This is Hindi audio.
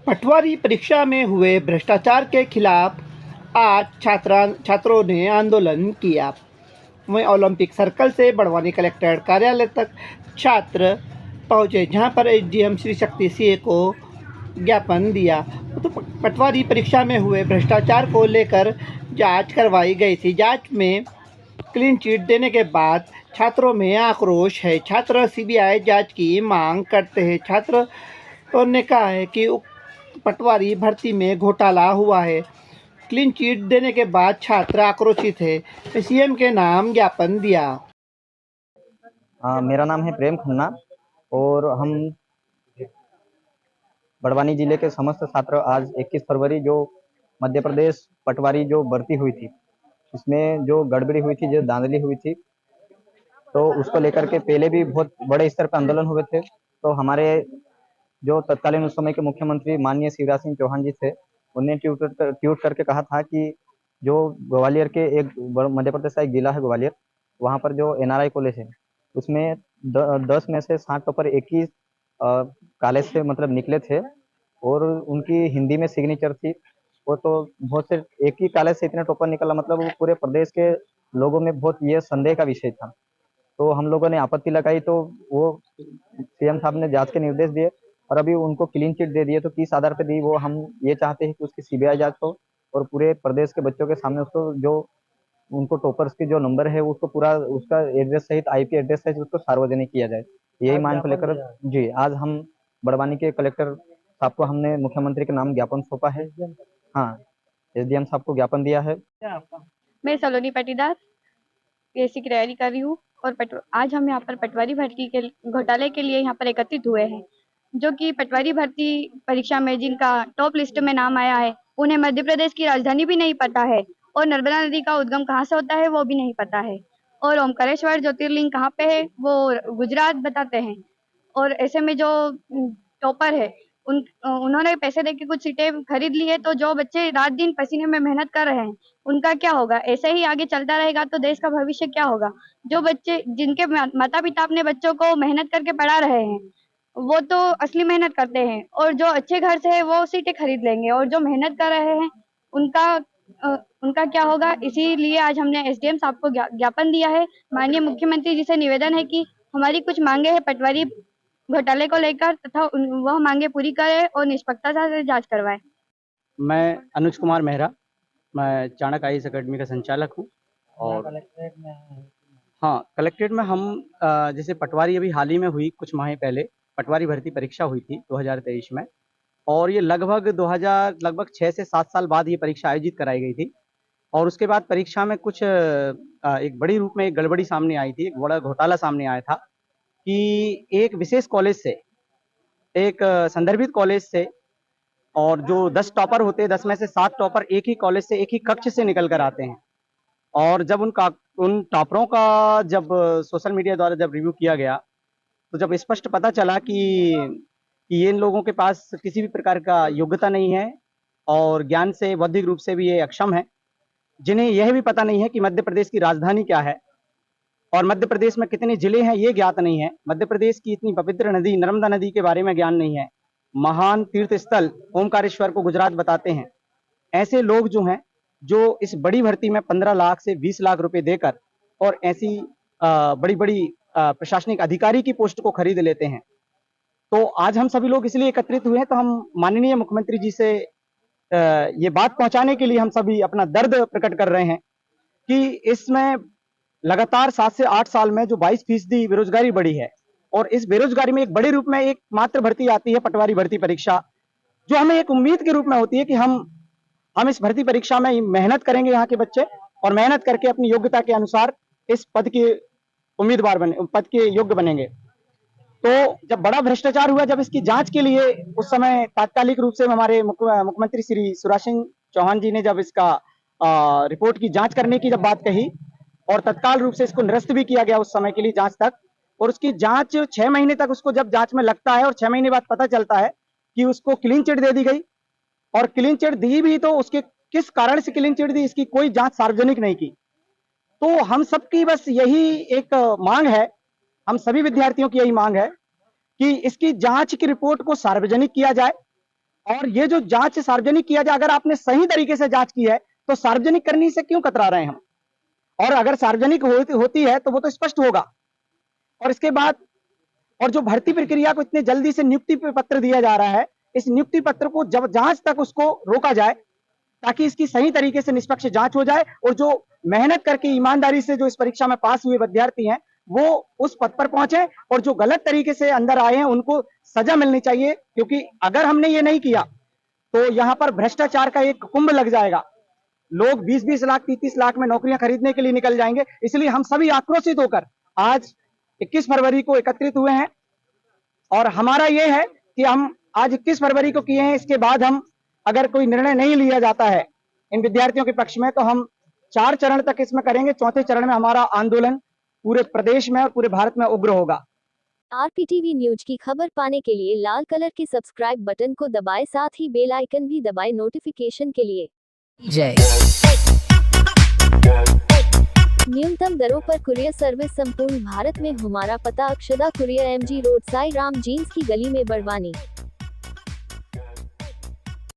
पटवारी परीक्षा में हुए भ्रष्टाचार के खिलाफ आज छात्रों ने आंदोलन किया। वहीं ओलंपिक सर्कल से बड़वानी कलेक्टर कार्यालय तक छात्र पहुंचे, जहां पर एसडीएम श्री शक्ति सिंह को ज्ञापन दिया। तो पटवारी परीक्षा में हुए भ्रष्टाचार को लेकर जांच करवाई गई थी। जांच में क्लीन चिट देने के बाद छात्रों में आक्रोश है। छात्र सीबीआई जांच की मांग करते हैं। छात्रों ने कहा है कि पटवारी भर्ती में घोटाला हुआ है। क्लीन चिट देने के बाद छात्र आक्रोशित है। सीएम के नाम ज्ञापन दिया। मेरा नाम है प्रेम खन्ना और हम बड़वानी जिले के समस्त छात्र आज 21 फरवरी जो मध्य प्रदेश पटवारी जो भर्ती हुई थी, उसमें जो गड़बड़ी हुई थी, जो धांधली हुई थी, तो उसको लेकर के पहले भी बहुत बड़े स्तर पर आंदोलन हुए थे। तो हमारे जो तत्कालीन उस समय के मुख्यमंत्री माननीय शिवराज सिंह चौहान जी थे, उन्होंने ट्वीट करके कहा था कि जो ग्वालियर के एक मध्य प्रदेश का एक जिला है ग्वालियर, वहाँ पर जो एनआरआई कॉलेज है, उसमें 10 में से 60 टॉपर एक ही कॉलेज से मतलब निकले थे और उनकी हिंदी में सिग्नेचर थी। वो तो बहुत से एक ही कॉलेज से इतने टॉपर निकला, मतलब वो पूरे प्रदेश के लोगों में बहुत ये संदेह का विषय था। तो हम लोगों ने आपत्ति लगाई, तो वो सीएम साहब ने जांच के निर्देश दिए और अभी उनको क्लीन चिट दे दिए। तो किस आधार पर दी, वो हम ये चाहते हैं कि उसकी सीबीआई जांच हो और पूरे प्रदेश के बच्चों के सामने उसको जो उनको टॉपर्स के जो नंबर है उसको पूरा उसका एड्रेस सहित आईपी एड्रेस सहित उसको सार्वजनिक किया जाए। यही मांग को लेकर जी आज हम बड़वानी के कलेक्टर साहब को हमने मुख्यमंत्री के नाम ज्ञापन सौंपा है। हाँ, एसडीएम साहब को ज्ञापन दिया है। मैं सलोनी पाटीदार पीएससी की तैयारी कर रही हूँ और आज हम यहाँ पर पटवारी भर्ती के घोटाले के लिए यहाँ पर एकत्रित हुए हैं। जो कि पटवारी भर्ती परीक्षा में जिनका टॉप लिस्ट में नाम आया है, उन्हें मध्य प्रदेश की राजधानी भी नहीं पता है और नर्मदा नदी का उद्गम कहाँ से होता है वो भी नहीं पता है, और ओमकारेश्वर ज्योतिर्लिंग कहाँ पे है वो गुजरात बताते हैं। और ऐसे में जो टॉपर है उन्होंने पैसे देके कुछ सीटें खरीद ली है, तो जो बच्चे रात दिन पसीने में मेहनत कर रहे हैं उनका क्या होगा? ऐसे ही आगे चलता रहेगा तो देश का भविष्य क्या होगा? जो बच्चे जिनके माता पिता अपने बच्चों को मेहनत करके पढ़ा रहे हैं वो तो असली मेहनत करते हैं, और जो अच्छे घर से है वो सीटें खरीद लेंगे, और जो मेहनत कर रहे हैं उनका क्या होगा? इसीलिए आज हमने एसडीएम साहब को ज्ञापन दिया है। माननीय मुख्यमंत्री जी से निवेदन है कि हमारी कुछ मांगे हैं पटवारी घोटाले को लेकर, तथा वह मांगे पूरी करे और निष्पक्षता से जांच करवाए। मैं अनुज कुमार मेहरा, मैं चाणक्य आईएएस अकेडमी का संचालक हूँ। और हाँ, कलेक्ट्रेट में हम जैसे पटवारी अभी हाल ही में हुई, कुछ माह पहले पटवारी भर्ती परीक्षा हुई थी 2023 में, और ये लगभग 6 से 7 साल बाद ये परीक्षा आयोजित कराई गई थी। और उसके बाद परीक्षा में कुछ एक बड़ी रूप में एक गड़बड़ी सामने आई थी, एक बड़ा घोटाला सामने आया था कि एक विशेष कॉलेज से, एक संदर्भित कॉलेज से, और जो 10 टॉपर होते हैं, 10 में से 7 टॉपर एक ही कॉलेज से, एक ही कक्ष से निकल कर आते हैं। और जब उन टॉपरों का जब सोशल मीडिया द्वारा जब रिव्यू किया गया, तो जब स्पष्ट पता चला कि ये इन लोगों के पास किसी भी प्रकार का योग्यता नहीं है और ज्ञान से बौद्धिक रूप से भी ये अक्षम है, जिन्हें यह भी पता नहीं है कि मध्य प्रदेश की राजधानी क्या है और मध्य प्रदेश में कितने जिले हैं ये ज्ञात नहीं है, मध्य प्रदेश की इतनी पवित्र नदी नर्मदा नदी के बारे में ज्ञान नहीं है, महान तीर्थ स्थल ओमकारेश्वर को गुजरात बताते हैं। ऐसे लोग जो हैं, जो इस बड़ी भर्ती में 15 लाख से 20 लाख रुपए देकर और ऐसी बड़ी बड़ी प्रशासनिक अधिकारी की पोस्ट को खरीद लेते हैं। तो आज हम सभी लोग इसलिए एकत्रित हुए हैं, तो हम माननीय मुख्यमंत्री जी से ये बात पहुंचाने के लिए हम सभी अपना दर्द प्रकट कर रहे हैं कि इसमें लगातार 7 से 8 साल में जो 22% बेरोजगारी बढ़ी है, और इस बेरोजगारी में एक बड़े रूप में एक मात्र भर्ती आती है पटवारी भर्ती परीक्षा, जो हमें एक उम्मीद के रूप में होती है कि हम इस भर्ती परीक्षा में मेहनत करेंगे यहाँ के बच्चे, और मेहनत करके अपनी योग्यता के अनुसार इस पद के पद के योग्य बनेंगे। तो जब बड़ा भ्रष्टाचार हुआ, जब इसकी जांच के लिए उस समय तात्कालिक रूप से हमारे मुख्यमंत्री श्री शिवराज सिंह चौहान जी ने जब इसका रिपोर्ट की जांच करने की जब बात कही, और तत्काल रूप से इसको निरस्त भी किया गया उस समय के लिए जांच तक, और उसकी जांच 6 महीने तक उसको जब जांच में लगता है और 6 महीने बाद पता चलता है कि उसको क्लीन चिट दे दी गई, और क्लीन चिट दी भी तो उसके किस कारण से क्लीन चिट दी इसकी कोई जांच सार्वजनिक नहीं की। तो हम सबकी बस यही एक मांग है, हम सभी विद्यार्थियों की यही मांग है कि इसकी जांच की रिपोर्ट को सार्वजनिक किया जाए और ये जो जांच सार्वजनिक किया जाए, अगर आपने सही तरीके से जांच की है तो सार्वजनिक करने से क्यों कतरा रहे हैं हम? और अगर सार्वजनिक होती है तो वो तो स्पष्ट होगा। और इसके बाद और जो भर्ती प्रक्रिया को इतने जल्दी से नियुक्ति पत्र दिया जा रहा है, इस नियुक्ति पत्र को जब जांच तक उसको रोका जाए ताकि इसकी सही तरीके से निष्पक्ष जांच हो जाए और जो मेहनत करके ईमानदारी से जो इस परीक्षा में पास हुए विद्यार्थी हैं वो उस पद पर पहुंचे और जो गलत तरीके से अंदर आए हैं उनको सजा मिलनी चाहिए। क्योंकि अगर हमने ये नहीं किया तो यहाँ पर भ्रष्टाचार का एक कुंभ लग जाएगा। लोग 20-20 लाख 30 लाख में नौकरियां खरीदने के लिए निकल जाएंगे। इसलिए हम सभी आक्रोशित होकर आज 21 फरवरी को एकत्रित हुए हैं और हमारा यह है कि हम आज 21 फरवरी को किए हैं। इसके बाद हम अगर कोई निर्णय नहीं लिया जाता है इन विद्यार्थियों के पक्ष में तो हम 4 चरण तक इसमें करेंगे। चौथे चरण में हमारा आंदोलन पूरे प्रदेश में और पूरे भारत में उग्र होगा। आरपीटीवी न्यूज की खबर पाने के लिए लाल कलर के सब्सक्राइब बटन को दबाएं, साथ ही बेल आइकन भी दबाएं नोटिफिकेशन के लिए। जय। न्यूनतम दरों पर कुरियर सर्विस संपूर्ण भारत में। हमारा पता Akshada courier, MG road, Sai Ram jeans की गली में, बड़वानी।